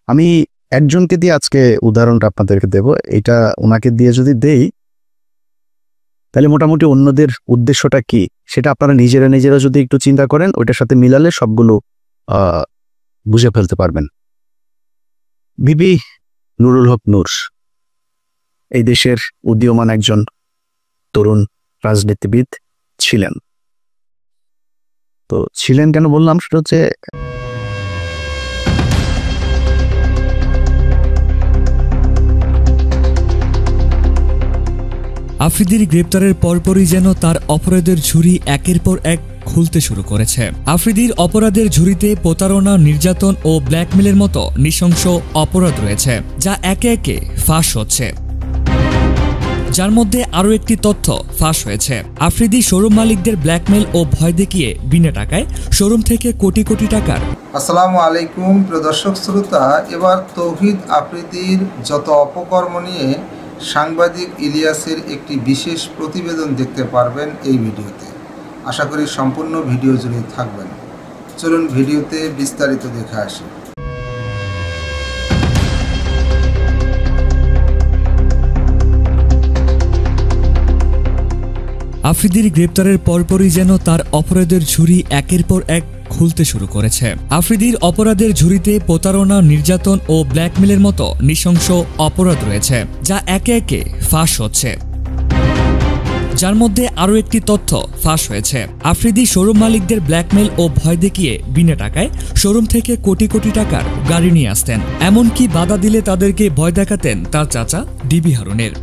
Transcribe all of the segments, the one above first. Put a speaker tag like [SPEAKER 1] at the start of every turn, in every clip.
[SPEAKER 1] আমি একজনকে দিয়ে আজকে উদাহরণটা আপনাদেরকে দেব। এটা ওনাকে দিয়ে যদি দেই তাহলে মোটামুটি অন্যদের উদ্দেশ্যটা কি সেটা আপনারা নিজেরা যদি একটু চিন্তা করেন, ওইটার সাথে মিলালে সবগুলো বুঝে ফেলতে পারবেন। বিবি নুরুল হক নূর এই দেশের উদীয়মান একজন তরুণ রাজনীতিবিদ ছিলেন। তো ছিলেন কেন বললাম, সেটা হচ্ছে
[SPEAKER 2] আফ্রিদির গ্রেপ্তারের পরপরই যেন তার অপরাধের ঝুড়ি একের পর এক খুলতে শুরু করেছে। আফ্রিদির অপরাধের ঝুড়িতে প্রতারণা, নির্যাতন ও ব্ল্যাকমেলের মতো নৃশংস অপরাধ রয়েছে, যা একে একে ফাঁস হচ্ছে। যার মধ্যে আরও একটি তথ্য ফাঁস হয়েছে। আফ্রিদি শোরুম মালিকদের ব্ল্যাকমেল ও ভয় দেখিয়ে বিনা টাকায় শোরুম থেকে কোটি কোটি টাকার।
[SPEAKER 3] আসসালামু আলাইকুম প্রিয় দর্শক শ্রোতা, এবার তৌহিদ আফ্রিদির যত অপকর্ম নিয়ে সাংবাদিক ইলিয়াসের একটি বিশেষ প্রতিবেদন দেখতে পারবেন এই ভিডিওতে। আশা করি সম্পূর্ণ ভিডিও জুড়ে থাকবেন। চলুন ভিডিওতে বিস্তারিত দেখে আসি।
[SPEAKER 2] আফ্রিদির গ্রেপ্তারের পরপরই যেন তার অপরাধের ঝুড়ি একের পর এক খুলতে শুরু করেছে। আফ্রিদির অপরাধের ঝুড়িতে প্রতারণা, নির্যাতন ও ব্ল্যাকমেলের মতো নৃশংস অপরাধ রয়েছে, যা একে একে ফাঁস হচ্ছে। যার মধ্যে আরও একটি তথ্য ফাঁস হয়েছে। আফ্রিদি শোরুম মালিকদের ব্ল্যাকমেল ও ভয় দেখিয়ে বিনা টাকায় শোরুম থেকে কোটি কোটি টাকার গাড়ি নিয়ে আসতেন। এমনকি বাধা দিলে তাদেরকে ভয় দেখাতেন তার চাচা ডিবি হারুনের।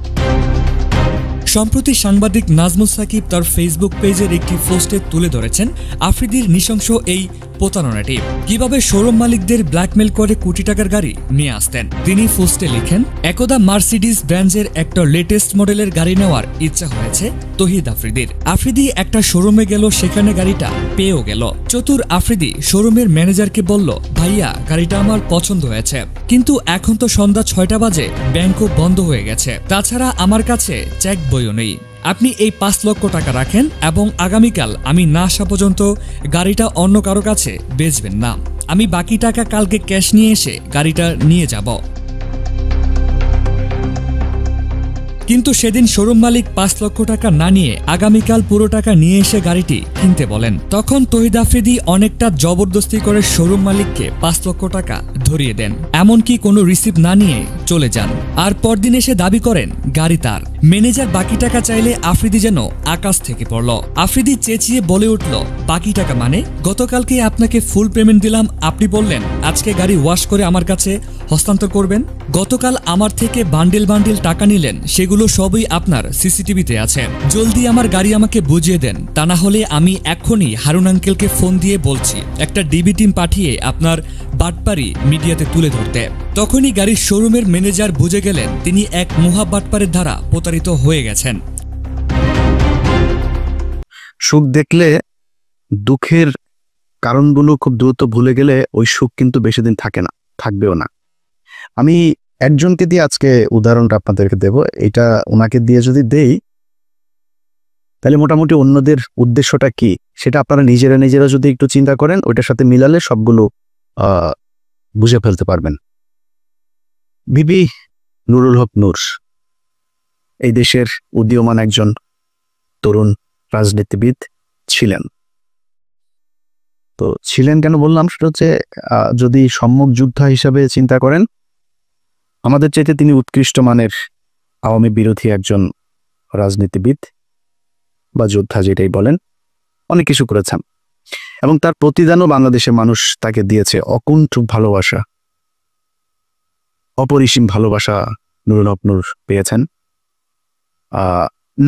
[SPEAKER 2] সম্প্রতি সাংবাদিক নাজমুল সাকিব তার ফেসবুক পেজের একটি পোস্টে তুলে ধরেছেন আফ্রিদির নৃশংস এই প্রতারণাটি, কিভাবে শোরুম মালিকদের ব্ল্যাকমেল করে কোটি টাকার গাড়ি নিয়ে আসতেন। তিনি পোস্টে লিখেন, একদা মার্সিডিজ ব্র্যান্ডের একটা লেটেস্ট মডেলের গাড়ি নেওয়ার ইচ্ছা হয়েছে তৌহিদ আফ্রিদির। আফ্রিদি একটা শোরুমে গেল, সেখানে গাড়িটা পেয়েও গেল। চতুর আফ্রিদি শোরুমের ম্যানেজারকে বলল, ভাইয়া গাড়িটা আমার পছন্দ হয়েছে, কিন্তু এখন তো সন্ধ্যা 6টা বাজে, ব্যাংকও বন্ধ হয়ে গেছে, তাছাড়া আমার কাছে চেক বইও নেই। আপনি এই 5 লক্ষ টাকা রাখেন এবং আগামীকাল আমি না আসা পর্যন্ত গাড়িটা অন্য কারো কাছে বেচবেন না। আমি বাকি টাকা কালকে ক্যাশ নিয়ে এসে গাড়িটা নিয়ে যাব। কিন্তু সেদিন শোরুম মালিক 5 লক্ষ টাকা না নিয়ে আগামীকাল পুরো টাকা নিয়ে এসে গাড়িটি কিনতে বলেন। তখন তৌহিদ আফ্রিদি অনেকটা জবরদস্তি করে শোরুম মালিককে 5 লক্ষ টাকা ধরিয়ে দেন, এমনকি কোনো রিসিপ্ট না নিয়ে চলে যান। আর পরদিন এসে দাবি করেন গাড়ি তার। ম্যানেজার বাকি টাকা চাইলে আফ্রিদি যেন আকাশ থেকে পড়ল। আফ্রিদি চেঁচিয়ে বলে উঠল, বাকি টাকা মানে? গতকালকে আপনাকে ফুল পেমেন্ট দিলাম, আপনি বললেন আজকে গাড়ি ওয়াশ করে আমার কাছে হস্তান্তর করবেন। গতকাল আমার থেকে বান্ডিল বান্ডিল টাকা নিলেন, সেগুলো সবই আপনার সিসিটিভিতে আছে। জলদি আমার গাড়ি আমাকে বুঝিয়ে দেন, তা না হলে আমি এখনই হারুন আঙ্কেলকে ফোন দিয়ে বলছি একটা ডিবি টিম পাঠিয়ে আপনার বাটপারি মিডিয়াতে তুলে ধরতে। তখনই গাড়ির শোরুমের ম্যানেজার বুঝে গেলেন তিনি এক মহা বাটপারের দ্বারা প্রতারিত হয়ে গেছেন।
[SPEAKER 1] সুখ দেখলে দুঃখের কারণগুলো খুব দ্রুত ভুলে গেলে ওই সুখ কিন্তু বেশি দিন থাকে না, থাকবেও না। আমি একজনকে দিয়ে আজকে উদাহরণটা আপনাদেরকে দেব। এটা ওনাকে দিয়ে যদি দেই তাহলে মোটামুটি অন্যদের উদ্দেশ্যটা কি সেটা আপনারা নিজেরা যদি একটু চিন্তা করেন, ওইটার সাথে মিলালে সবগুলো বুঝে ফেলতে পারবেন। বিবি নুরুল হক নূর এই দেশের উদীয়মান একজন তরুণ রাজনীতিবিদ ছিলেন। তো ছিলেন কেন বললাম, সেটা হচ্ছে যদি সম্মুখ যোদ্ধা হিসাবে চিন্তা করেন, আমাদের চাইতে তিনি উৎকৃষ্ট মানের আওয়ামী বিরোধী একজন রাজনীতিবিদ বা যোদ্ধা যেটাই বলেন, অনেক কিছু করেছেন এবং তার প্রতিদানও বাংলাদেশের মানুষ তাকে দিয়েছে। অকুণ্ঠ ভালোবাসা, অপরিসীম ভালোবাসা নুরুল হক নূর পেয়েছেন।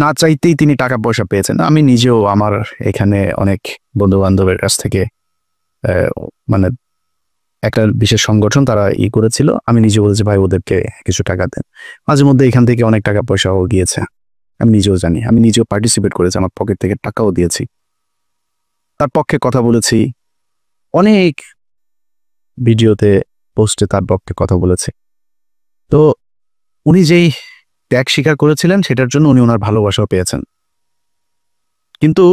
[SPEAKER 1] না চাইতেই তিনি টাকা পয়সা পেয়েছেন। আমি নিজেও আমার এখানে অনেক বন্ধু বান্ধবের কাছ থেকে মানে একটা বিশেষ সংগঠন তারা করেছিল, আমি নিজে বলেছি ভাই ওদেরকে কিছু টাকা দেন। মাঝে মধ্যে এখান থেকে অনেক টাকা পয়সাও গিয়েছে, আমি নিজেও জানি। আমি নিজেও পার্টিসিপেট করেছি, আমার পকেট থেকে টাকাও দিয়েছি, তার পক্ষে কথা বলেছি, অনেক ভিডিওতে পোস্টে তার পক্ষে কথা বলেছি। তো উনি যেই ত্যাগ স্বীকার করেছিলেন সেটার জন্য উনি ওনার ভালোবাসাও পেয়েছেন। কিন্তু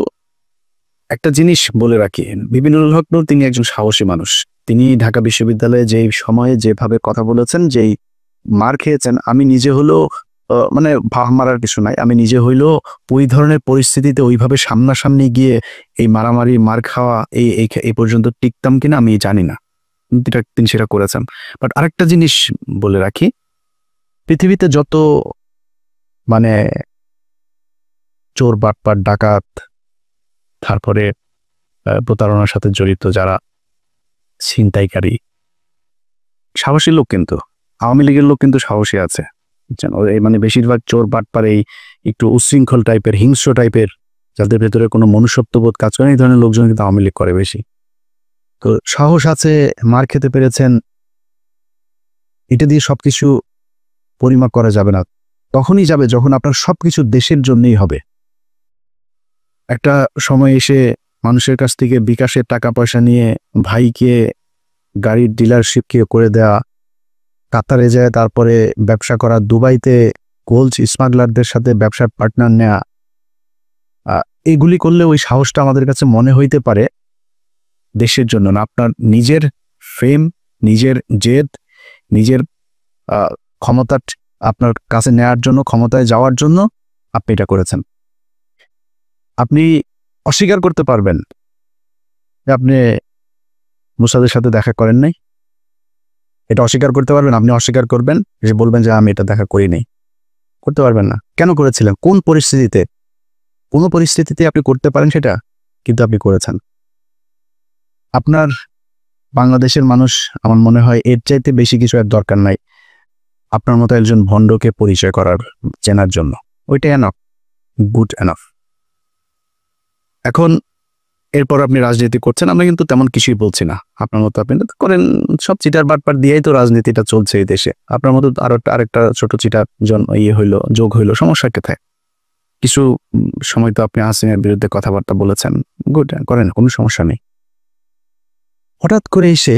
[SPEAKER 1] একটা জিনিস বলে রাখি, বিবি নুরুল হক নূর তিনি একজন সাহসী মানুষ। তিনি ঢাকা বিশ্ববিদ্যালয়ে যেই সময়ে যেভাবে কথা বলেছেন, যেই মার খেয়েছেন, আমি নিজে হলেও মানে ভাব মারার কিছু নাই, আমি নিজে হইলেও ওই ধরনের পরিস্থিতিতে ওইভাবে সামনাসামনি গিয়ে এই মারামারি মার খাওয়া এই পর্যন্ত টিকতাম কিনা আমি জানি না। তিনি সেটা করেছেন। বাট আরেকটা জিনিস বলে রাখি, পৃথিবীতে যত মানে চোর বাটপার ডাকাত, তারপরে প্রতারণার সাথে জড়িত যারা ছিনতাইকারী, সাহসী লোক, কিন্তু আওয়ামী লীগের লোক কিন্তু সাহসী আছে, এই মানে বেশিরভাগ চোর বাটপার এই একটু উচ্ছৃঙ্খল টাইপের, হিংস্র টাইপের, যাদের ভেতরে কোনো মনুষ্যত্ববোধ কাজ করে, এই ধরনের লোকজন কিন্তু আওয়ামী লীগ করে বেশি। তো সাহস আছে, মার খেতে পেরেছেন, এটা দিয়ে সবকিছু পরিমাপ করা যাবে না। তখনই যাবে যখন আপনার সবকিছু দেশের জন্যই হবে। একটা সময় এসে মানুষের কাছ থেকে বিকাশের টাকা পয়সা নিয়ে ভাইকে গাড়ির ডিলারশিপকে করে দেয়া, কাতারে যায় তারপরে ব্যবসা করা, দুবাইতে গোল্ড স্মাগলারদের সাথে ব্যবসার পার্টনার নেয়া, এগুলি করলে ওই সাহসটা আমাদের কাছে মনে হইতে পারে দেশের জন্য না। আপনার নিজের ফেম, নিজের জেদ, নিজের ক্ষমতা আপনার কাছে নেয়ার জন্য, ক্ষমতায় যাওয়ার জন্য আপনি এটা করেছেন। আপনি অস্বীকার করতে পারবেন যে আপনি মুসাদের সাথে দেখা করেন নাই, এটা অস্বীকার করতে পারবেন। আপনি অস্বীকার করবেন, যে বলবেন যে আমি এটা দেখা করি নাই, করতে পারবেন না। কেন করেছিলেন? কোন পরিস্থিতিতে? কোনো পরিস্থিতিতে আপনি করতে পারেন সেটা, কিন্তু আপনি করেছেন। আপনার বাংলাদেশের মানুষ, আমার মনে হয় এর চাইতে বেশি কিছু আর দরকার নাই আপনার মতো একজন ভণ্ডকে পরিচয় করার, চেনার জন্য। ওইটা এনাফ, গুড এনাফ। এখন এরপর আপনি রাজনীতি করছেন, আমরা কিন্তু তেমন কিছুই বলছি না। আপনার মতো আপনি করেন, সব চিটার বাটপার দিয়েই তো রাজনীতিটা চলছে এই দেশে। আপনার মতো আরেকটা ছোট চিটার যোগ হইলো, সমস্যা কোথায়? কিছু সময় তো আপনি হাসিনার বিরুদ্ধে কথাবার্তা বলেছেন, গুড, করেন, কোনো সমস্যা নেই। হঠাৎ করে এসে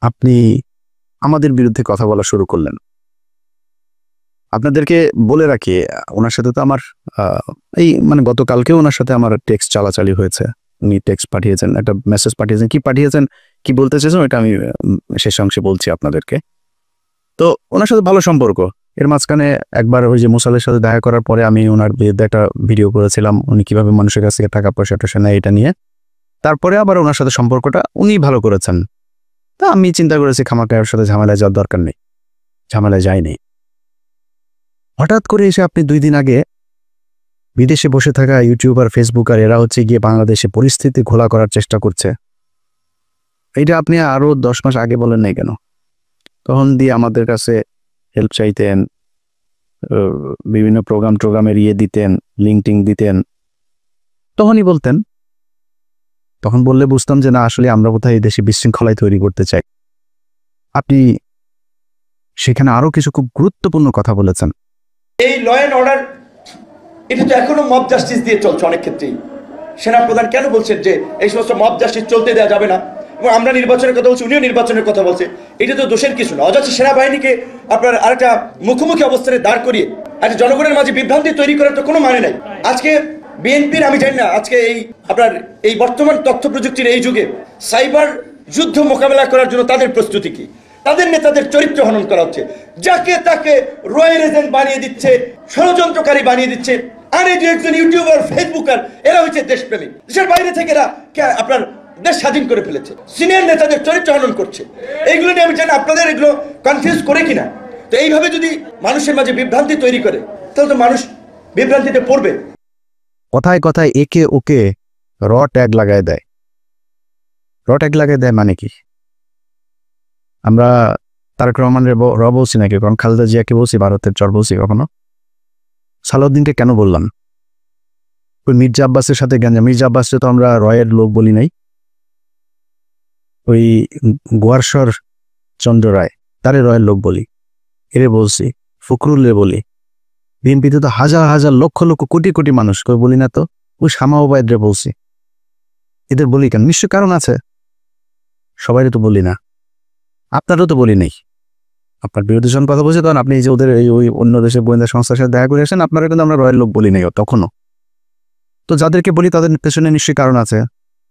[SPEAKER 1] আপনি আমাদের বিরুদ্ধে কথা বলা শুরু করলেন। আপনাদেরকে বলে রাখি, ওনার সাথে তো আমার এই মানে গতকালকেও ওনার সাথে আমার টেক্সট চালাচালি হয়েছে। উনি টেক্সট পাঠিয়েছেন, একটা মেসেজ পাঠিয়েছেন, কি বলতে চেয়েছেন ওইটা আমি শেষ অংশে বলছি আপনাদেরকে। তো ওনার সাথে ভালো সম্পর্ক। এর মাঝখানে একবার ওই যে মুসালের সাথে দেখা করার পরে আমি ওনার বিরুদ্ধে একটা ভিডিও করেছিলাম, উনি কিভাবে মানুষের কাছ থেকে টাকা পয়সা টয়সা নেয় এটা নিয়ে। তারপরে আবার ওনার সাথে সম্পর্কটা উনি ভালো করেছেন। তা আমি চিন্তা করেছি খামাকার সাথে ঝামেলায় যাওয়ার দরকার নেই, ঝামেলায় যায়নি। হঠাৎ করে এসে আপনি 2 দিন আগে বিদেশে বসে থাকা ইউটিউবার, ফেসবুকার, এরা হচ্ছে গিয়ে বাংলাদেশে পরিস্থিতি ঘোলা করার চেষ্টা করছে, এইটা আপনি আরো 10 মাস আগে বলেন নাই কেন? তখন দিয়ে আমাদের কাছে হেল্প চাইতেন, বিভিন্ন প্রোগ্রামের দিতেন, লিঙ্কটিং দিতেন, তখনই বলতেন। তখন বললে বুঝতাম যে না, আসলে আমরা বোধহয় এই দেশে বিশৃঙ্খলায় তৈরি করতে চাই। আপনি সেখানে আরো কিছু খুব গুরুত্বপূর্ণ কথা বলেছেন।
[SPEAKER 4] এই ল অ্যান্ড অর্ডার, এটা তো এখনো মব জাস্টিস দিয়ে চলছে অনেক ক্ষেত্রেই। সেনাপ্রধান কেন বলছেন যে এই সমস্ত মব জাস্টিস চলতে দেওয়া যাবে না? এবং আমরা নির্বাচনের কথা বলছি, উনিও নির্বাচনের কথা বলছে। এটা তো দোষের কিছু না। অযথা সেনাবাহিনীকে আপনার আরেকটা মুখোমুখি অবস্থানে দাঁড় করিয়ে একটা জনগণের মাঝে বিভ্রান্তি তৈরি করার তো কোনো মানে নাই। আজকে বিএনপির, আমি জানি না আজকে এই বর্তমান তথ্য প্রযুক্তির এই যুগে সাইবার যুদ্ধ মোকাবেলা করার জন্য তাদের প্রস্তুতি কি? তাদের নেতাদের চরিত্র হনন করা হচ্ছে, যাকে তাকে রয়্যাল এজেন্ট বানিয়ে দিচ্ছে, ষড়যন্ত্রকারী বানিয়ে দিচ্ছে। আর এই যে একজন ইউটিউবার, ফেসবুকার, এরা হচ্ছে দেশপ্রেমিক। দেশের বাইরে থেকে এরা আপনার দেশ স্বাধীন করে ফেলেছে, সিনিয়র নেতাদের চরিত্র হনন করছে। এইগুলো নিয়ে আমি জানি আপনাদের এগুলো কনফিউজ করে কিনা। তো এইভাবে যদি মানুষের মাঝে বিভ্রান্তি তৈরি করে, তাহলে তো মানুষ বিভ্রান্তিতে পড়বে।
[SPEAKER 1] কথায় কথায় একে ওকে ট্যাগ লাগায় দেয়। ট্যাগ লাগায় দেয় মানে কি? আমরা তারেক রহমানের বলছি নাকি, কারণ খালেদা জিয়াকে বলছি, ভারতের চর বলছি কখনো? সালাউদ্দিনকে কেন বললাম? ওই মির্জা আব্বাসের সাথে গেঞ্জা, মির্জা আব্বাসকে তো আমরা রয়ের লোক বলি নাই। ওই গোয়ারশর চন্দ্র রায়, তারে রয়ের লোক বলি, এরে বলছি, ফখরুল্লে বলি। বিএনপিতে তো হাজার হাজার লক্ষ লক্ষ কোটি কোটি মানুষ, কই বলি না তো? ওই শামা ওবায়দরে বলছি, এদের বলি কেন? নিশ্চয় কারণ আছে, সবাই তো বলি না, আপনারও তো বলি নাই। আপনার বিরোধী যখন কথা বলছে তখন আপনি যে ওদের ওই অন্য দেশের গোয়েন্দা সংস্থার সাথে দেখা করে আসেন, আপনারা কিন্তু আমরা রয়ের লোক বলি নাই তখনও। তো যাদেরকে বলি তাদের পেছনে নিশ্চয়ই কারণ আছে।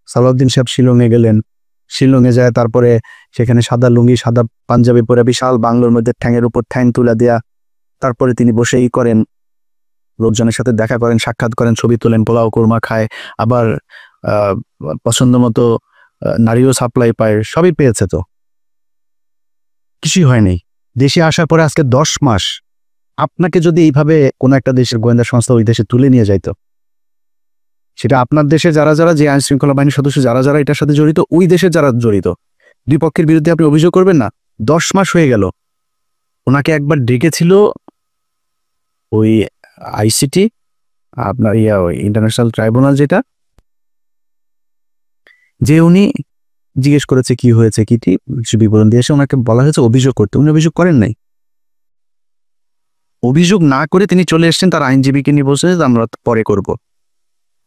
[SPEAKER 1] সালাউদ্দিন সাহেব শিলংয়ে গেলেন, শিলংয়ে যায়, তারপরে সেখানে সাদা লুঙ্গি সাদা পাঞ্জাবি পরে বিশাল বাংলোর মধ্যে ঠ্যাঙের উপর ঠ্যাং তুলে দেয়া, তারপরে তিনি বসেই করেন, লোকজনের সাথে দেখা করেন, সাক্ষাৎ করেন, ছবি তোলেন, পোলাও কোরমা খায়, আবার পছন্দ মতো নারীও সাপ্লাই পায়, সবই পেয়েছে। তো কিছুই হয়নি। দেশে আসার পরে আজকে 10 মাস আপনাকে যদি এইভাবে কোনো একটা দেশের গোয়েন্দা সংস্থা ওই দেশে তুলে নিয়ে যাইতো, সেটা আপনার দেশে যারা যারা, যে আইন শৃঙ্খলা বাহিনীর সদস্য যারা যারা এটার সাথে জড়িত, ওই দেশের যারা জড়িত, দুই পক্ষের বিরুদ্ধে আপনি অভিযোগ করবেন না? 10 মাস হয়ে গেল। ওনাকে একবার ডেকেছিল ওই আইসিটি, আপনার ওই ইন্টারন্যাশনাল ট্রাইব্যুনাল, যেটা, যে উনি জিজ্ঞেস করেছে কি হয়েছে কিটি বিবরণ দিয়ে এসে ওনাকে বলা হয়েছে অভিযোগ করতে। উনি অভিযোগ করেন নাই। অভিযোগ না করে তিনি চলে এসেছেন, তার আইনজীবীকে নিয়ে বলছে যে আমরা পরে করব।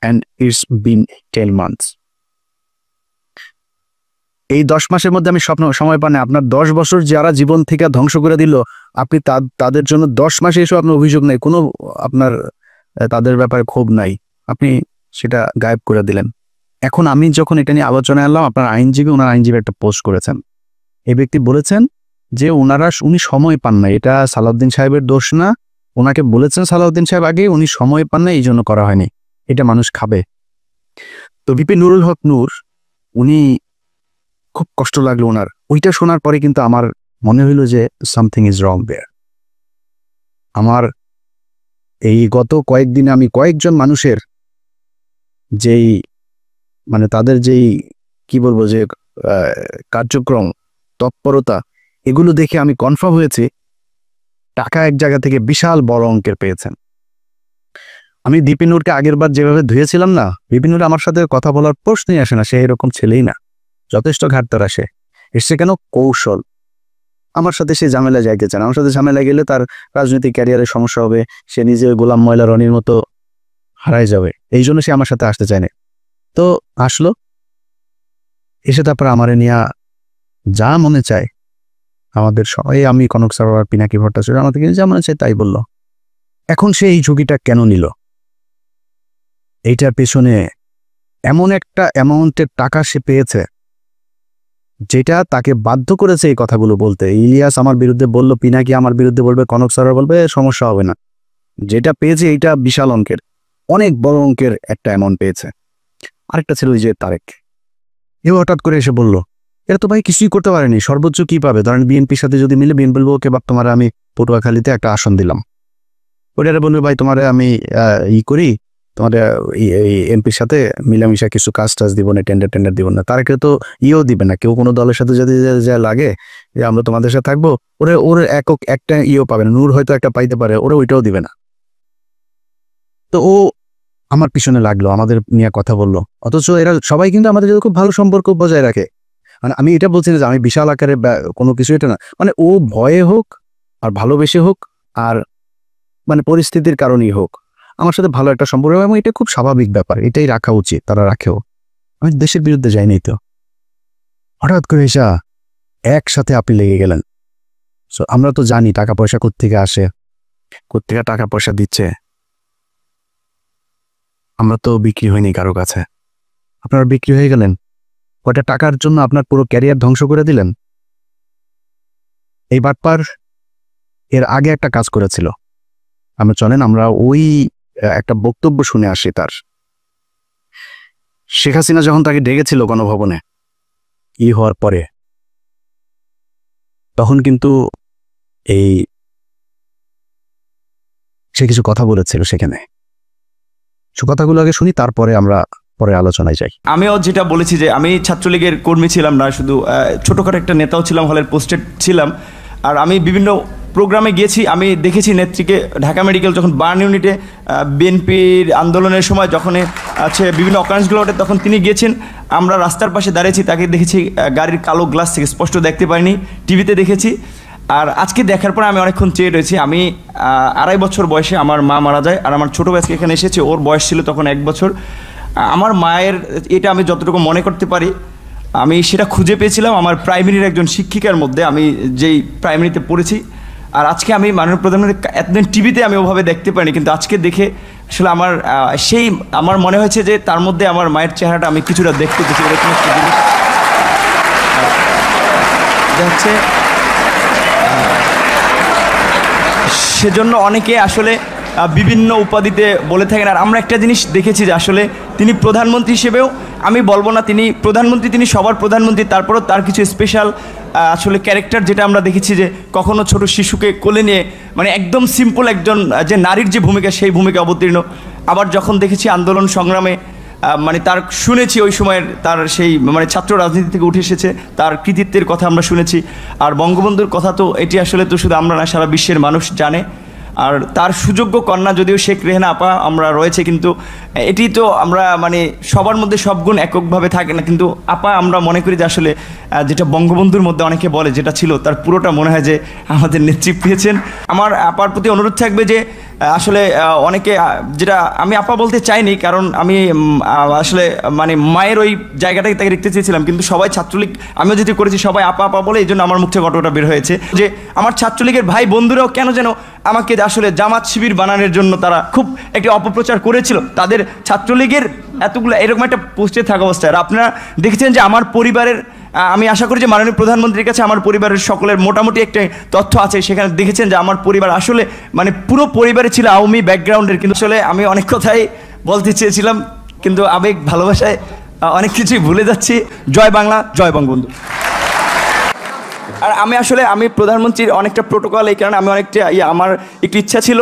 [SPEAKER 1] And it's been 10 months. এই 10 মাসের মধ্যে আমি সময় পান, আপনার 10 বছর যারা জীবন থেকে ধ্বংস করে দিল, আপনি তাদের জন্য 10 মাসে এসে আপনার অভিযোগ নেই, কোনো আপনার তাদের ব্যাপারে ক্ষোভ নাই, আপনি সেটা গায়েব করে দিলেন। এখন আমি যখন এটা নিয়ে আলোচনায় আনলাম, আপনার ওনার আইনজীবী একটা পোস্ট করেছেন। এই ব্যক্তি বলেছেন যে উনি সময় পান না, এটা সালাউদ্দিন সাহেবের দোষ না। ওনাকে বলেছেন সালাউদ্দিন সাহেব আগে, উনি সময় পান না, এই জন্য করা হয়নি, এটা মানুষ খাবে। তো ভিপি নুরুল হক নূর, উনি খুব কষ্ট লাগলো ওনার। ওইটা শোনার পরে কিন্তু আমার মনে হইল যে সামথিং ইজ রং দেয়ার। আমার এই গত কয়েকদিনে আমি কয়েকজন মানুষের যেই মানে তাদের যেই কি বলবো যে কার্যক্রম, তৎপরতা, এগুলো দেখে আমি কনফার্ম হয়েছি টাকা এক জায়গা থেকে বিশাল বড় অঙ্কের পেয়েছেন। আমি দীপিনুরকে আগের বার যেভাবে ধুয়েছিলাম না, দীপিনুর আমার সাথে কথা বলার প্রশ্নই আসে না, সে এরকম ছেলেই না, যথেষ্ট ঘাটতার আসে। এসছে কেন? কৌশল। আমার সাথে সে ঝামেলা যাইতে চান, আমার সাথে ঝামেলা গেলে তার রাজনৈতিক ক্যারিয়ারের সমস্যা হবে, সে নিজে গোলাম ময়লা রনির মতো হারাই যাবে, এই জন্য সে আমার সাথে আসতে চায় না। তো আসলো, এসে তারপর আমারে নিয়ে যা মনে চায়, আমাদের সবাই, আমি কনক সরোয়ার, পিনাকি ভট্টাচার্য, আমাদেরকে যা মনে চায় তাই বলল। এখন সে এই ঝুঁকিটা কেন নিল? এইটার পেছনে এমন একটা অ্যামাউন্টের টাকা সে পেয়েছে যেটা তাকে বাধ্য করেছে এই কথাগুলো বলতে। ইলিয়াস আমার বিরুদ্ধে বললো, পিনাকি আমার বিরুদ্ধে বলবে, কনক সরোয়ার বলবে, সমস্যা হবে না। যেটা পেয়েছে এইটা বিশাল অঙ্কের, অনেক বড় অঙ্কের একটা অ্যামাউন্ট পেয়েছে। আরেকটা ছিল ওই যে তারেক, এও হঠাৎ করে এসে বললো, এরা তো ভাই কিছুই করতে পারেনি, সর্বোচ্চ কি পাবে? ধরেন বিএনপির সাথে যদি মিলে, বিএনপি বলবো ওকে বাপ তোমার আমি পটুয়াখালীতে একটা আসন দিলাম, ওইটা বলবে ভাই তোমার আমি করি, তোমার এমপির সাথে মিলামিশা কিছু কাজ টাজ দিব না, টেন্ডার দিব না। তারকে তো দিবে না, কেউ কোনো দলের সাথে যদি যা লাগে যে আমরা তোমাদের সাথে থাকবো, ওর একক একটা পাবে না। নূর হয়তো একটা পাইতে পারে, ওরা ওইটাও দিবে না। তো ও আমার পিছনে লাগলো, আমাদের নিয়ে কথা বললো, অথচ এরা সবাই কিন্তু আমাদের সাথে খুব ভালো সম্পর্ক বজায় রাখে। মানে আমি এটা বলছি না যে আমি বিশাল আকারে কোনো কিছু, এটা না, মানে ও ভয়ে হোক আর ভালোবেসে হোক আর মানে পরিস্থিতির কারণেই হোক, আমার সাথে ভালো একটা সম্পর্ক, এবং এটা খুব স্বাভাবিক ব্যাপার, এটাই রাখা উচিত, তারা রাখেও। আমি দেশের বিরুদ্ধে যাইনি। তো হঠাৎ করে এসা একসাথে আপনি লেগে গেলেন। সো আমরা তো জানি টাকা পয়সা কোত্থেকে আসে, কোত্থেকে টাকা পয়সা দিচ্ছে। আমরা তো বিক্রি হয়নি কারো কাছে, আপনারা বিক্রি হয়ে গেলেন। কয়টা টাকার জন্য আপনার পুরো ক্যারিয়ার ধ্বংস করে দিলেন। এই বাটপার এর আগে একটা কাজ করেছিল, আমরা চলেন আমরা ওই একটা বক্তব্য শুনে আসি তার। শেখ হাসিনা যখন তাকে ডেকেছিল গণভবনে হওয়ার পরে, তখন কিন্তু সে কিছু কথা বলেছিল সেখানে। সে কথাগুলো আগে শুনি, তারপরে আমরা পরে আলোচনায় যাই।
[SPEAKER 4] আমিও যেটা বলেছি যে আমি ছাত্রলীগের কর্মী ছিলাম না, শুধু ছোটোখাটো একটা নেতাও ছিলাম, হলের পোস্টেড ছিলাম। আর আমি বিভিন্ন প্রোগ্রামে গিয়েছি, আমি দেখেছি নেত্রীকে ঢাকা মেডিকেল যখন বার্ন ইউনিটে বিএনপির আন্দোলনের সময় যখন আছে বিভিন্ন অকারেন্সগুলো ওঠে, তখন তিনি গিয়েছেন। আমরা রাস্তার পাশে দাঁড়িয়েছি, তাকে দেখেছি গাড়ির কালো গ্লাস থেকে, স্পষ্ট দেখতে পাইনি, টিভিতে দেখেছি। আর আজকে দেখার পর আমি অনেকক্ষণ চেয়ে রয়েছি। আমি 2.5 বছর বয়সে আমার মা মারা যায়, আর আমার ছোটো ভাইকে এখানে এসেছে, ওর বয়স ছিল তখন 1 বছর। আমার মায়ের এটা আমি যতটুকু মনে করতে পারি, আমি সেটা খুঁজে পেয়েছিলাম আমার প্রাইমারির একজন শিক্ষিকার মধ্যে, আমি যেই প্রাইমারিতে পড়েছি। আর আজকে আমি মাননীয় প্রধানমন্ত্রী এতদিন টিভিতে আমি ওভাবে দেখতে পাইনি, কিন্তু আজকে দেখে আসলে আমার মনে হয়েছে যে তার মধ্যে আমার মায়ের চেহারাটা আমি কিছুটা দেখতে পেয়েছি। এরকম একটা জিনিস
[SPEAKER 5] যে হচ্ছে সেজন্য অনেকে আসলে বিভিন্ন উপাধিতে বলে থাকেন। আর আমরা একটা জিনিস দেখেছি যে আসলে তিনি প্রধানমন্ত্রী হিসেবেও, আমি বলবো না তিনি প্রধানমন্ত্রী, তিনি সবার প্রধানমন্ত্রী, তারপরও তার কিছু স্পেশাল আসলে ক্যারেক্টার যেটা আমরা দেখেছি যে কখনো ছোট শিশুকে কোলে নিয়ে মানে একদম সিম্পল একজন যে নারীর যে ভূমিকা সেই ভূমিকা অবতীর্ণ। আবার যখন দেখেছি আন্দোলন সংগ্রামে মানে তার শুনেছি ওই সময়ের তার সেই মানে ছাত্র রাজনীতি থেকে উঠে এসেছে, তার কৃতিত্বের কথা আমরা শুনেছি। আর বঙ্গবন্ধুর কথা তো এটি আসলে তো শুধু আমরা না, সারা বিশ্বের মানুষ জানে। আর তার সুযোগ্য কন্যা যদিও শেখ রেহানা আপা আমরা রয়েছে, কিন্তু এটি তো আমরা মানে সবার মধ্যে সব গুণ এককভাবে থাকে না, কিন্তু আপা আমরা মনে করি যে আসলে যেটা বঙ্গবন্ধুর মধ্যে অনেকে বলে যেটা ছিল তার পুরোটা মনে হয় যে আমাদের নেত্রী পেয়েছেন। আমার আপার প্রতি অনুরোধ থাকবে যে আসলে অনেকে যেটা আমি আপা বলতে চাইনি, কারণ আমি আসলে মানে মায়ের ওই জায়গাটাকে তাকে দেখতে চেয়েছিলাম, কিন্তু সবাই ছাত্রলীগ আমিও যেটি করেছি সবাই আপা আপা বলে, এই জন্য আমার মুখ থেকে ঘটনাটা বের হয়েছে যে আমার ছাত্রলীগের ভাই বন্ধুরাও কেন যেন আমাকে আসলে জামাত শিবির বানানোর জন্য তারা খুব একটি অপপ্রচার করেছিল তাদের ছাত্রলীগের এতগুলো এরকম একটা পোস্টে থাকা অবস্থায়। আর আপনারা দেখেছেন যে আমার পরিবারের, আমি আশা করি যে মাননীয় প্রধানমন্ত্রীর কাছে আমার পরিবারের সকলের মোটামুটি একটা তথ্য আছে, সেখানে দেখেছেন যে আমার পরিবার আসলে মানে পুরো পরিবারে ছিল আওয়ামী ব্যাকগ্রাউন্ডের। কিন্তু আসলে আমি অনেক কথাই বলতে চেয়েছিলাম, কিন্তু আবেগ ভালোবাসায় অনেক কিছুই ভুলে যাচ্ছি। জয় বাংলা, জয় বঙ্গবন্ধু। আর আমি প্রধানমন্ত্রীর অনেকটা প্রোটোকল, এই কারণে আমি অনেকটা আমার একটু ইচ্ছা ছিল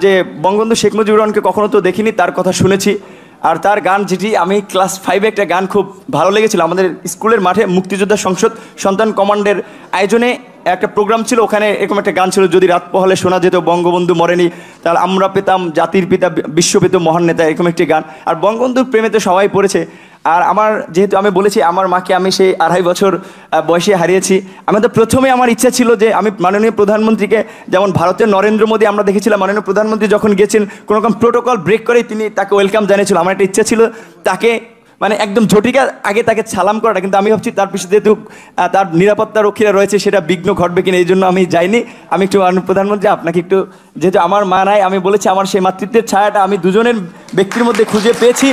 [SPEAKER 5] যে বঙ্গবন্ধু শেখ মুজিবুর রহমানকে কখনো তো দেখিনি, তার কথা শুনেছি। আর তার গান যেটি আমি ক্লাস 5-এ একটা গান খুব ভালো লেগেছিল, আমাদের স্কুলের মাঠে মুক্তিযোদ্ধা সংসদ সন্তান কমান্ডের আয়োজনে একটা প্রোগ্রাম ছিল, ওখানে এরকম একটা গান ছিল, যদি রাত পোহালে শোনা যেত বঙ্গবন্ধু মরেনি, তাহলে আমরা পেতাম জাতির পিতা বিশ্ব পেত মহান নেতা, এরকম একটি গান। আর বঙ্গবন্ধুর প্রেমে তো সবাই পড়েছে। আর আমার যেহেতু আমি বলেছি আমার মাকে আমি সেই 2.5 বছর বয়সে হারিয়েছি, আমি তো প্রথমে আমার ইচ্ছা ছিল যে আমি মাননীয় প্রধানমন্ত্রীকে, যেমন ভারতের নরেন্দ্র মোদী আমরা দেখেছিলাম মাননীয় প্রধানমন্ত্রী যখন গেছেন কোনো রকম প্রোটোকল ব্রেক করেই তিনি তাকে ওয়েলকাম জানিয়েছিল, আমার একটা ইচ্ছা ছিল তাকে মানে একদম ঝটিকা আগে তাকে সালাম করাটা, কিন্তু আমি ভাবছি তার পিছনে যেহেতু তার নিরাপত্তা রক্ষীরা রয়েছে সেটা বিঘ্ন ঘটবে কিনা, এই জন্য আমি যাইনি। আমি একটু প্রধানমন্ত্রী আপনাকে একটু, যেহেতু আমার মা নাই, আমি বলেছি আমার সেই মাতৃত্বের ছায়াটা আমি দুজনের ব্যক্তির মধ্যে খুঁজে পেয়েছি,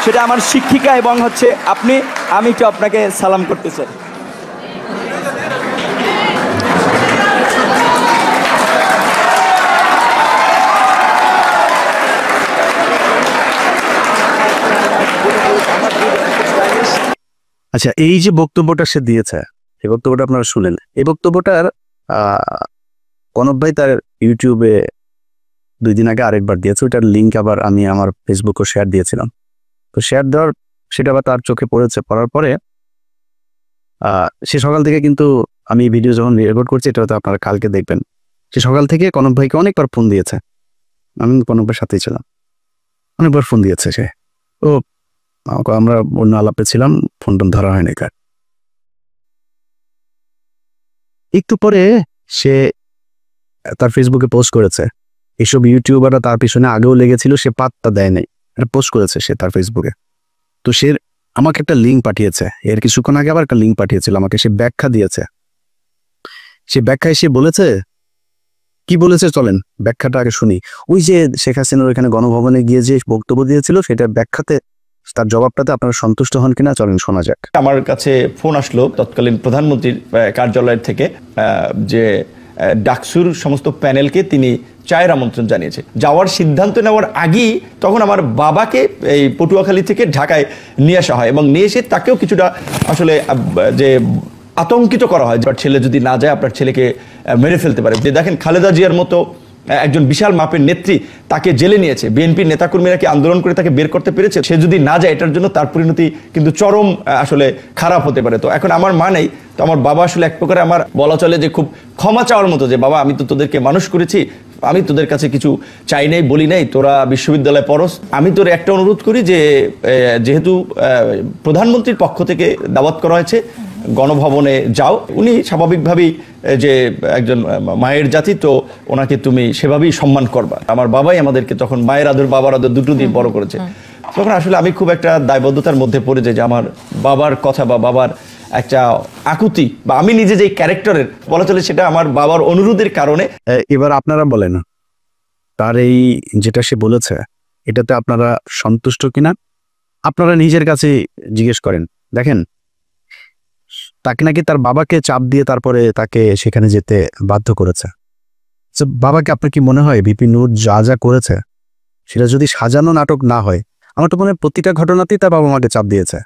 [SPEAKER 5] সেটা আমার শিক্ষিকা এবং হচ্ছে আপনি, আমি একটু আপনাকে সালাম করতে চাই।
[SPEAKER 1] আচ্ছা, এই যে বক্তব্যটা সে দিয়েছে, এই বক্তব্যটা আপনারা শুনলেন। এই বক্তব্যটার কনক ভাই তার ইউটিউবে 2 দিন আগে আরেকবার দিয়েছে, ওইটার লিঙ্ক আবার আমি আমার ফেসবুকে শেয়ার দিয়েছিলাম। তো শেয়ার দেওয়ার সেটা আবার তার চোখে পড়েছে, পড়ার পরে সে সকাল থেকে, কিন্তু আমি ভিডিও যখন রেকর্ড করছি এটা হয়তো আপনারা কালকে দেখবেন, সে সকাল থেকে কনক ভাইকে অনেকবার ফোন দিয়েছে, আমি কনক ভাইয়ের সাথেই ছিলাম, অনেকবার ফোন দিয়েছে সে। ও আমরা অন্য আলাপে ছিলাম, ফোন টোন ধরা হয়নি কার। একটু পরে সে তার ফেসবুকে পোস্ট করেছে, এসব ইউটিউবাররা তার পিছনে আগেও লেগেছিল, সে পাত্তা দেয় নাই, এটা পোস্ট করেছে সে তার ফেসবুকে। তো সে আমাকে একটা লিঙ্ক পাঠিয়েছে, এর কিছুক্ষণ আগে আবার একটা লিঙ্ক পাঠিয়েছিল আমাকে, সে ব্যাখ্যা দিয়েছে। সে ব্যাখ্যায় সে বলেছে, কি বলেছে চলেন ব্যাখ্যাটা আগে শুনি। ওই যে শেখ হাসিনার ওইখানে গণভবনে গিয়ে যে বক্তব্য দিয়েছিল সেটা ব্যাখ্যাতে তার জবাবটাতে আপনারা সন্তুষ্ট হন কিনা চলেন শোনা যাক।
[SPEAKER 4] আমার কাছে ফোন আসলো তৎকালীন প্রধানমন্ত্রীর কার্যালয়ের থেকে যে ডাকসুর সমস্ত প্যানেলকে তিনি চায়ের আমন্ত্রণ জানিয়েছে। যাওয়ার সিদ্ধান্ত নেওয়ার আগেই তখন আমার বাবাকে এই পটুয়াখালী থেকে ঢাকায় নিয়ে আসা হয় এবং নিয়ে এসে তাকেও কিছুটা আসলে যে আতঙ্কিত করা হয়, আপনার ছেলে যদি না যায় আপনার ছেলেকে মেরে ফেলতে পারে। যে দেখেন খালেদা জিয়ার মতো একজন বিশাল মাপের নেত্রী, তাকে জেলে নিয়েছে, বিএনপির নেতাকর্মীরা কি আন্দোলন করে তাকে বের করতে পেরেছে? সে যদি না যায় এটার জন্য তার পরিণতি কিন্তু চরম আসলে খারাপ হতে পারে। তো এখন আমার মা নেই, তো আমার বাবা আসলে এক প্রকারে আমার বলা চলে যে খুব ক্ষমা চাওয়ার মতো, যে বাবা আমি তো তোদেরকে মানুষ করেছি, আমি তোদের কাছে কিছু চাই নাই বলি নাই, তোরা বিশ্ববিদ্যালয়ে পড়স, আমি তোর একটা অনুরোধ করি যে যেহেতু প্রধানমন্ত্রীর পক্ষ থেকে দাওয়াত করা হয়েছে গণভবনে যাও। উনি স্বাভাবিকভাবেই যে একজন মায়ের জাতি, তো ওনাকে তুমি সেভাবেই সম্মান করবা। আমার বাবাই আমাদেরকে তখন মায়ের আদর বাবার আদর দুটো দিয়ে বড় করেছে। তখন আসলে আমি খুব একটা দায়বদ্ধতার মধ্যে পড়ে যাই যে আমার বাবার কথা বা বাবার একটা আকুতি বা আমি নিজে যে ক্যারেক্টারের বলা চলে সেটা আমার বাবার অনুরোধের কারণে।
[SPEAKER 1] এবার আপনারা বলেন তার এই যেটা সে বলেছে এটাতে আপনারা সন্তুষ্ট কিনা, আপনারা নিজের কাছে জিজ্ঞেস করেন। দেখেন তাকে নাকি তার বাবাকে চাপ দিয়ে তারপরে তাকে সেখানে যেতে বাধ্য করেছে। তো বাবাকে আপনার কি মনে হয় ভিপি নূর যা যা করেছে সেটা যদি সাজানো নাটক না হয়, আমার তো মনে হয় প্রতিটা ঘটনাতেই তার বাবা মাকে চাপ দিয়েছে।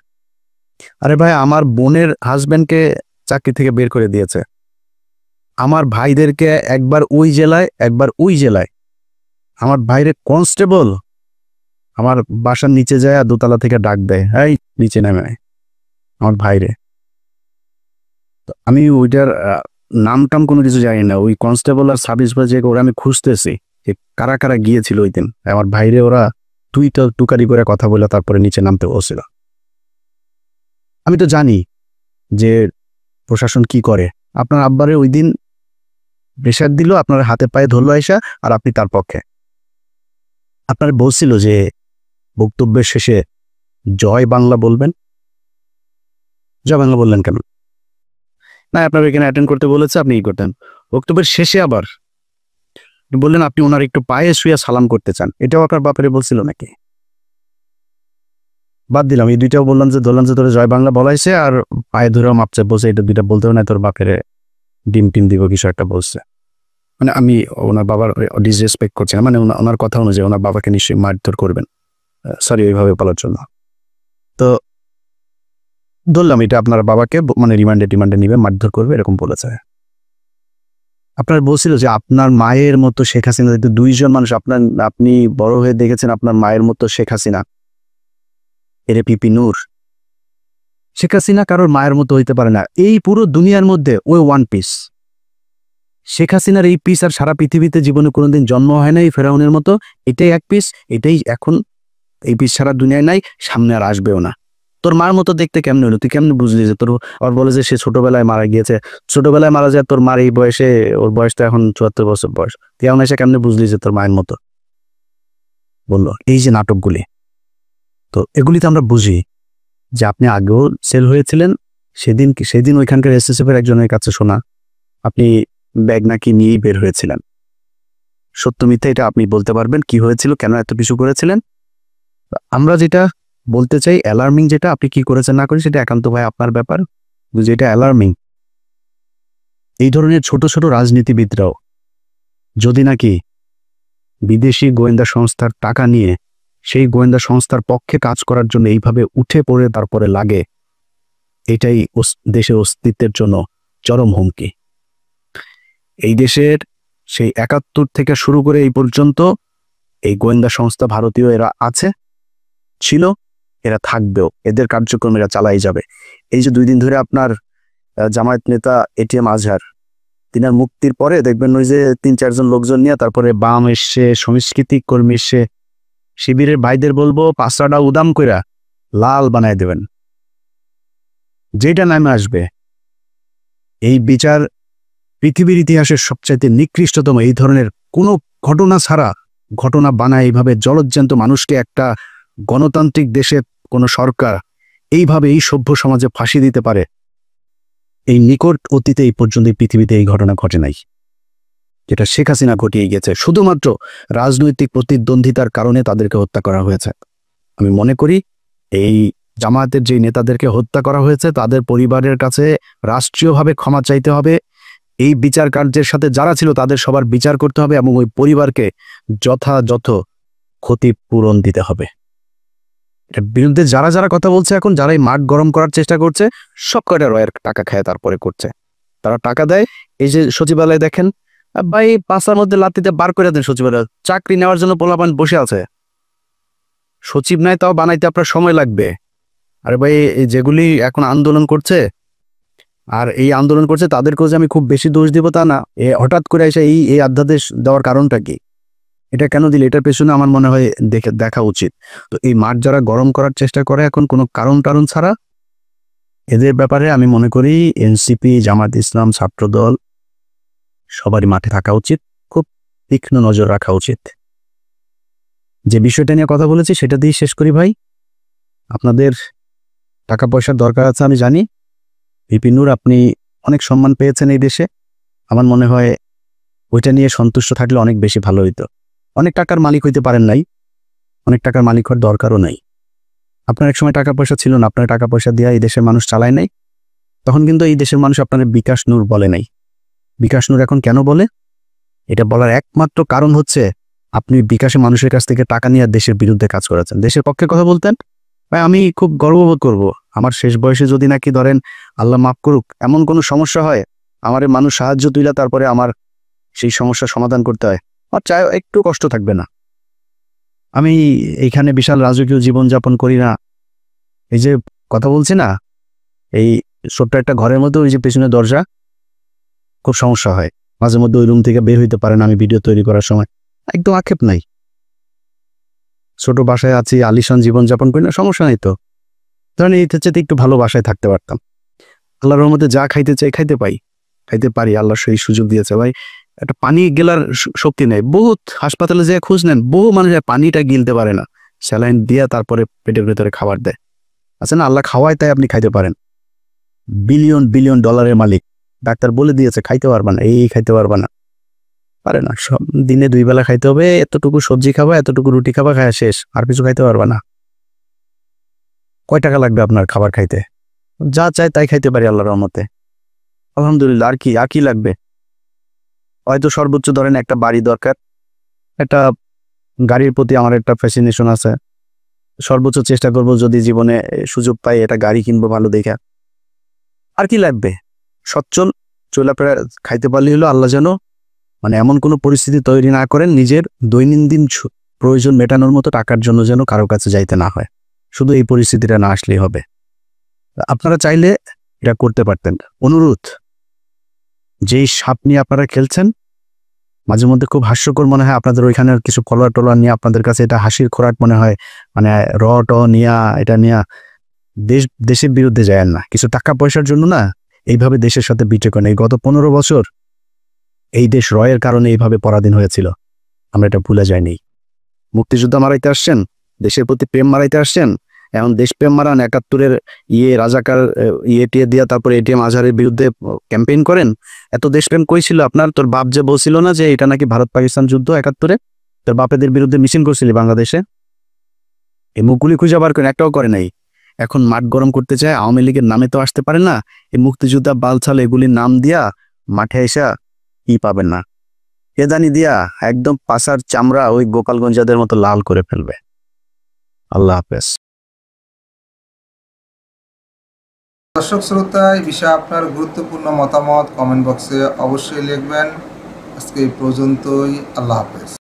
[SPEAKER 1] আরে ভাই, আমার বোনের হাজব্যান্ডকে চাকরি থেকে বের করে দিয়েছে, আমার ভাইদেরকে একবার ওই জেলায় একবার ওই জেলায়, আমার ভাইরে কনস্টেবল আমার বাসার নিচে যায় আর দোতলা থেকে ডাক দেয়, এই নিচে নেমে আয় আমার ভাইরে। তো আমি ওইটার নাম টাম কোনো কিছু জানি না, ওই কনস্টেবল আর সাব ইন্সপেক্টর ওরা আমি খুঁজতেছি যে কারা কারা গিয়েছিল ওই দিন। আমার ভাইরে ওরা টুকারি করে কথা বলে তারপরে নিচে নামতে বলছিল। আমি তো জানি যে প্রশাসন কি করে। আপনার আব্বারে ওই দিন প্রেশার দিল, আপনার হাতে পায়ে ধরলো আয়সা, আর আপনি তার পক্ষে। আপনার বলছিল যে বক্তব্যের শেষে জয় বাংলা বলবেন, জয় বাংলা বললেন কেন? না, আপনার এখানে অ্যাটেন্ড করতে বলেছে, আপনি কি করতেন? বক্তব্যের শেষে আবার বললেন আপনি ওনার একটু পায়ে শুয়ে সালাম করতে চান। এটাও আপনার বাপেরে বলছিল নাকি? বাদ দিলাম, এই দুইটাও বললাম যে তোর জয় বাংলা বলাইছে আর পায়ে ধরেও মাপছে বলছে, এটা দুইটা বলতে হবে না, তোর বাপেরে ডিম টিম দিব কিছু একটা বলছে। মানে আমি ওনার বাবার ডিসরেসপেক্ট করছি না, মানে ওনার কথা অনুযায়ী ওনার বাবাকে নিশ্চয়ই মারধর করবেন, সরি ওইভাবে বলার জন্য। তো ধরলাম এটা আপনার বাবাকে মানে রিমান্ডে নিবে, মারধর করবে এরকম বলেছে। আপনার বলছিল যে আপনার মায়ের মতো শেখ হাসিনা, দুইজন মানুষ আপনি বড় হয়ে দেখেছেন আপনার মায়ের মতো শেখ হাসিনা, এরে ভিপি নূর। শেখ হাসিনা কারোর মায়ের মতো হইতে পারে না, এই পুরো দুনিয়ার মধ্যে ওই ওয়ান পিস। শেখ হাসিনার এই পিস আর সারা পৃথিবীতে জীবনে কোনোদিন জন্ম হয় না এই ফেরাউনের মতো, এটাই এক পিস, এটাই এখন এই পিস সারা দুনিয়ায় নাই, সামনে আর আসবেও না। তোর মার মতো দেখতে কেমনে হলো? তুই কেমনে বুঝলি যে তোর, আর বলে যে সে ছোটবেলায় মারা গিয়েছে, ছোটবেলায় মারা যায় তোর মার এই বয়সে, ওর বয়স তো এখন 74 বছর বয়স, তুই এমন এসে কেমনে বুঝলি যে তোর মায়ের মতো? বললো এই যে নাটকগুলি, তো এগুলিতে আমরা বুঝি যে আপনি আগেও সেল হয়েছিলেন। সেদিন ওইখানকার এসএসএফ এর একজনের কাছে শোনা আপনি ব্যাগ নাকি নিয়েই বের হয়েছিলেন। সত্য মিথ্যা এটা আপনি বলতে পারবেন, কি হয়েছিল, কেন এত কিছু করেছিলেন। আমরা যেটা বলতে চাই, অ্যালার্মিং যেটা আপনি কি করেছেন না করেন সেটা একান্ত ভাই আপনার ব্যাপার, যেটা অ্যালার্মিং এই ধরনের ছোট ছোট রাজনীতিবিদরাও যদি নাকি বিদেশি গোয়েন্দা সংস্থার টাকা নিয়ে সেই গোয়েন্দা সংস্থার পক্ষে কাজ করার জন্য এইভাবে উঠে পড়ে তারপরে লাগে, এটাই দেশের অস্তিত্বের জন্য চরম হুমকি। এই দেশের সেই 71 থেকে শুরু করে এই পর্যন্ত এই গোয়েন্দা সংস্থা ভারতীয় এরা আছে, ছিল, এরা থাকবেও, এদের কার্যক্রম এরা চালাই যাবে। এই যে 2 দিন ধরে আপনার জামায়াত নেতা এটিএম আজহার, তিনার মুক্তির পরে দেখবেন ওই যে 3-4 জন লোকজন নিয়ে তারপরে বাম এসছে, সংস্কৃতি কর্মী এসছে, শিবিরের ভাইদের বলবো পাঁচড়াটা উদাম কইরা লাল বানায় দেবেন। যেটা নামে আসবে এই বিচার পৃথিবীর ইতিহাসের সবচাইতে নিকৃষ্টতম, এই ধরনের কোনো ঘটনা ছাড়া ঘটনা বানায় এইভাবে জলজ্জান্ত মানুষকে একটা গণতান্ত্রিক দেশে কোনো সরকার এইভাবে এই সভ্য সমাজে ফাঁসি দিতে পারে, এই নিকট অতীতে এই পর্যন্ত পৃথিবীতে এই ঘটনা ঘটে নাই, যেটা শেখ হাসিনা ঘটিয়ে গেছে। শুধুমাত্র রাজনৈতিক প্রতিদ্বন্দ্বিতার কারণে তাদেরকে হত্যা করা হয়েছে। আমি মনে করি এই জামায়াতের যে নেতাদেরকে হত্যা করা হয়েছে তাদের পরিবারের কাছে রাষ্ট্রীয়ভাবে ক্ষমা চাইতে হবে, এই বিচার কার্যের সাথে যারা ছিল তাদের সবার বিচার করতে হবে এবং ওই পরিবারকে যথাযথ ক্ষতিপূরণ দিতে হবে। এর বিরুদ্ধে যারা যারা কথা বলছে এখন, যারা এই মাঠ গরম করার চেষ্টা করছে, সব কয়টা রয়ের টাকা খায় তারপরে করছে। তারা টাকা দেয়, এই যে সচিবালয় দেখেন ভাই, পাঁচার মধ্যে লাত্তিতে বার করে দেন সচিবালয়, চাকরি নেওয়ার জন্য পোলাপান বসে আছে, সচিব নাই তাও বানাইতে আপনার সময় লাগবে। আরে ভাই, যেগুলি এখন আন্দোলন করছে আর এই আন্দোলন করছে তাদেরকেও যে আমি খুব বেশি দোষ দিব তা না, হঠাৎ করে এসে এই অধ্যাদেশ দেওয়ার কারণটা কি, এটা কেন দিলে, এটার পেছনে আমার মনে হয় দেখা উচিত। তো এই মাঠ যারা গরম করার চেষ্টা করে এখন কোনো কারণ ছাড়া, এদের ব্যাপারে আমি মনে করি এনসিপি, জামাত ইসলাম, ছাত্রদল সবারই মাঠে থাকা উচিত, খুব তীক্ষ্ণ নজর রাখা উচিত। যে বিষয়টা নিয়ে কথা বলেছি সেটা দিয়ে শেষ করি ভাই। আপনাদের টাকা পয়সার দরকার আছে আমি জানি, ভিপি নূর আপনি অনেক সম্মান পেয়েছেন এই দেশে, আমার মনে হয় ওইটা নিয়ে সন্তুষ্ট থাকলে অনেক বেশি ভালো হইতো। অনেক টাকার মালিক হইতে পারেন নাই, অনেক টাকার মালিক হওয়ার দরকারও নাই। আপনার এক সময় টাকা পয়সা ছিল না, আপনার টাকা পয়সা দিয়ে এই দেশের মানুষ চালায় নাই, তখন কিন্তু এই দেশের মানুষ আপনার বিকাশ নূর বলে নাই। বিকাশ নূর এখন কেন বলে? এটা বলার একমাত্র কারণ হচ্ছে আপনি বিকাশে মানুষের কাছ থেকে টাকা নিয়ে দেশের বিরুদ্ধে কাজ করেছেন। দেশের পক্ষে কথা বলতেন, ভাই আমি খুব গর্ববোধ করব আমার শেষ বয়সে যদি নাকি ধরেন আল্লাহ মাফ করুক এমন কোনো সমস্যা হয়, আমার মানুষ সাহায্য তুইলা তারপরে আমার সেই সমস্যার সমাধান করতে হয়, আর চাই একটু কষ্ট থাকবে না। আমি এইখানে বিশাল রাজকীয় জীবনযাপন করি না। এই যে কথা বলছি না, এই ছোট্ট একটা ঘরের মধ্যে ওই যে পেছনে দরজা, খুব সমস্যা হয় মাঝে মধ্যে, ওই রুম থেকে বের হইতে পারেন আমি ভিডিও তৈরি করার সময়, একদম আক্ষেপ নাই। ছোট বাসায় আছি, আলিশান জীবনযাপন করি না, সমস্যা নেই তো। ধরেন এই চেয়ে একটু ভালো বাসায় থাকতে পারতাম। আল্লাহর রহমতে যা খাইতে চাই খাইতে পারি, আল্লাহ সেই সুযোগ দিয়েছে। ভাই একটা পানি গেলার শক্তি নেই, বহুত হাসপাতালে যে খোঁজ নেন, বহু মানুষ পানিটা গিলতে পারে না, স্যালাইন দিয়ে তারপরে পেটের ভেতরে খাবার দেয়। আচ্ছা না, আল্লাহ খাওয়ায় তাই আপনি খাইতে পারেন। বিলিয়ন বিলিয়ন ডলারের মালিক, ডাক্তার বলে দিয়েছে খাইতে পারবা না, এই খাইতে পারবা না, পারে না। সব দিনে 2 বেলা খাইতে হবে, এতটুকু সবজি খাবা, এতটুকু রুটি খাবা, খাওয়া শেষ, আর কিছু খাইতে পারবা না। কয় টাকা লাগবে আপনার খাবার খাইতে? যা চাই তাই খাইতে পারি আল্লাহর রহমতে, আলহামদুলিল্লাহ। আর কি লাগবে? হয়তো সর্বোচ্চ ধরেন একটা বাড়ি দরকার, একটা গাড়ির প্রতি আমার একটা ফ্যাসিনেশন আছে, সর্বোচ্চ চেষ্টা করব যদি জীবনে সুযোগ পাই এটা গাড়ি কিনবো ভালো দেখে। আর কি লাগবে? সচ্ছল চলাফেরা খাইতে পারলে হলো। আল্লাহ যেন মানে এমন কোনো পরিস্থিতি তৈরি না করেন নিজের দৈনন্দিন প্রয়োজন মেটানোর মতো টাকার জন্য যেন কারো কাছে যাইতে না হয়। শুধু এই পরিস্থিতিটা না আসলেই হবে। আপনারা চাইলে এটা করতে পারতেন। অনুরোধ, যেই সাপ নিয়ে আপনারা খেলছেন মাঝে মধ্যে খুব হাস্যকর মনে হয়, আপনাদের ওইখানের কিছু কলার টলার নিয়ে আপনাদের কাছে এটা হাসির খোরাক মনে হয়, মানে নিয়া এটা নিয়া দেশের বিরুদ্ধে যায় না, কিছু টাকা পয়সার জন্য না এইভাবে দেশের সাথে বিটে করেন। এই গত 15 বছর এই দেশ রয়ের কারণে এইভাবে পরাধীন হয়েছিল, আমরা এটা ভুলে যাইনি। মুক্তিযোদ্ধা মারাইতে আসছেন, দেশের প্রতি প্রেম মারাইতে আসছেন, এখন দেশপ্রেম মারান, 71-এর রাজাকার টিয়ে দিয়া তারপরে এটিএম আজহারের বিরুদ্ধে ক্যাম্পেইন করেন। এত দেশপ্রেম কই ছিল আপনার? তোর বাপ যে বলছিল না যে এটা নাকি ভারত পাকিস্তান যুদ্ধ 71-এ, তোর বাপেদের বিরুদ্ধে মিছিল করছিলি বাংলাদেশে, এই মুখগুলি খুঁজে বার করেন, একটাও করে নাই। এখন মাঠ গরম করতে চায়, আওয়ামী লীগের নামে তো আসতে পারে না, এই মুক্তিযোদ্ধা বালছাল এগুলির নাম দিয়া মাঠে এসা কি পাবেন না, কে জানি দিয়া একদম পাশার চামড়া ওই গোপালগঞ্জাদের মতো লাল করে ফেলবে। আল্লাহ হাফেজ।
[SPEAKER 3] দর্শক শ্রোতা, এই বিষয়ে আপনার গুরুত্বপূর্ণ মতামত কমেন্ট বক্সে অবশ্যই লিখবেন। আজকে এই পর্যন্তই, আল্লাহ হাফেজ।